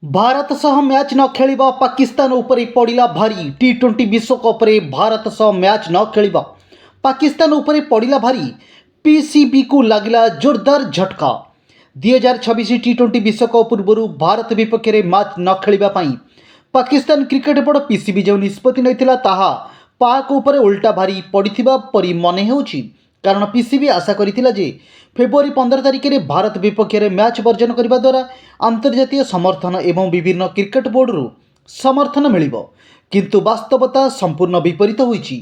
भारत सह मैच न खेलिबा पाकिस्तान उपरे पड़िला भारी टी20 विश्वकप रे भारत सह मैच न खेलिबा पाकिस्तान उपरे पड़िला भारी पीसीबी को लगला जोरदार झटका 2026 टी20 विश्वकप पूर्व भारत विपक्ष में मैच न खेलिबा पई पाकिस्तान क्रिकेट बोर्ड पीसीबी जो निष्पत्ति नैथिला ताहा पाक उपरे उल्टा भारी पड़िथिबा परि मने हेउछि। कारण पीसीबी आशा करिथिला जे फेब्रुआरी 15 तारिख में भारत विपक्ष में मैच वर्जन करने द्वारा अंतर्जातीय समर्थन एवं विभिन्न क्रिकेट बोर्डरू समर्थन मिलिबो, किंतु वास्तवता संपूर्ण विपरीत होइछि।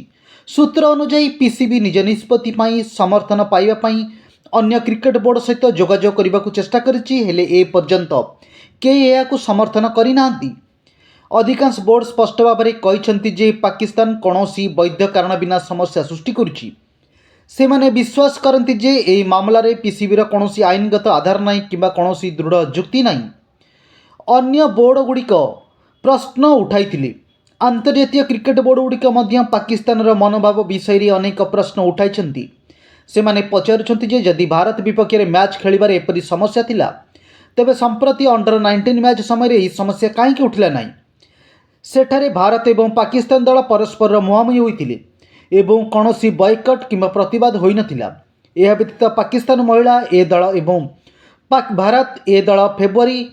सूत्र अनुसार पीसीबी निज निष्पत्ति पई समर्थन पाइबा पई अन्य क्रिकेट बोर्ड सहित जोगाजोग करने को चेष्टा करिछि, हेले ए पर्यंत केही एहाकु समर्थन करिनांती। अधिकांश बोर्ड स्पष्ट भाव में कहिसेंति जे पाकिस्तान कौनसी वैध कारण बिना समस्या सृष्टि करुछि। से माने विश्वास करती जे यह मामलें पीसीबी कौन आईनगत आधार ना कि कौन दृढ़ जुक्ति ना। अन्य बोर्ड गुड़िक प्रश्न उठाई अंतर्जातीय क्रिकेट बोर्ड गुड़िक पाकिस्तान मनोभाव विषय अनेक प्रश्न उठाई। से माने पचारुछंती जे जदि भारत विपक्ष में मैच खेलिबार एपरी समस्या थिला तेबे संप्रति अंडर-19 मैच समय यह समस्या कहीं उठिला ना। सेठारे भारत एवं पाकिस्तान दल परस्पर मुहांमुही होइतिले एवं कौन बॉयकट कि प्रतिवाद हो नथिला। यह व्यतीत पाकिस्तान महिला ए दल एवं भारत ए दल फेब्रुआरी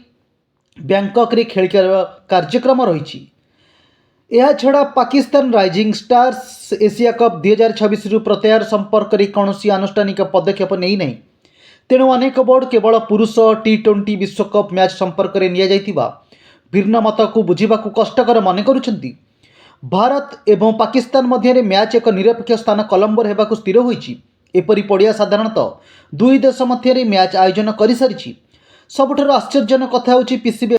बैंकॉक रे खेल कार्यक्रम रही। यह छड़ा Pakistan rising stars Asia cup 2026 रु प्रत्याहार संपर्क में कौन आनुष्ठानिक पदक्षेप नहीं नहीं। तेणु अनेक बोर्ड केवल पुरुष टी20 विश्वकप मैच संपर्क में निया भिन्न मत को बुझा कष्टकर मन करुछंती। भारत एवं पाकिस्तान मध्य मैच एक निरपेक्ष स्थान कोलंबो होगा स्थिर होइछि। एपरी पड़िया साधारणतः दुई देश मध्य मैच आयोजन कर सारी। सबुठारु आश्चर्यजनक कथा होछि पीसीबी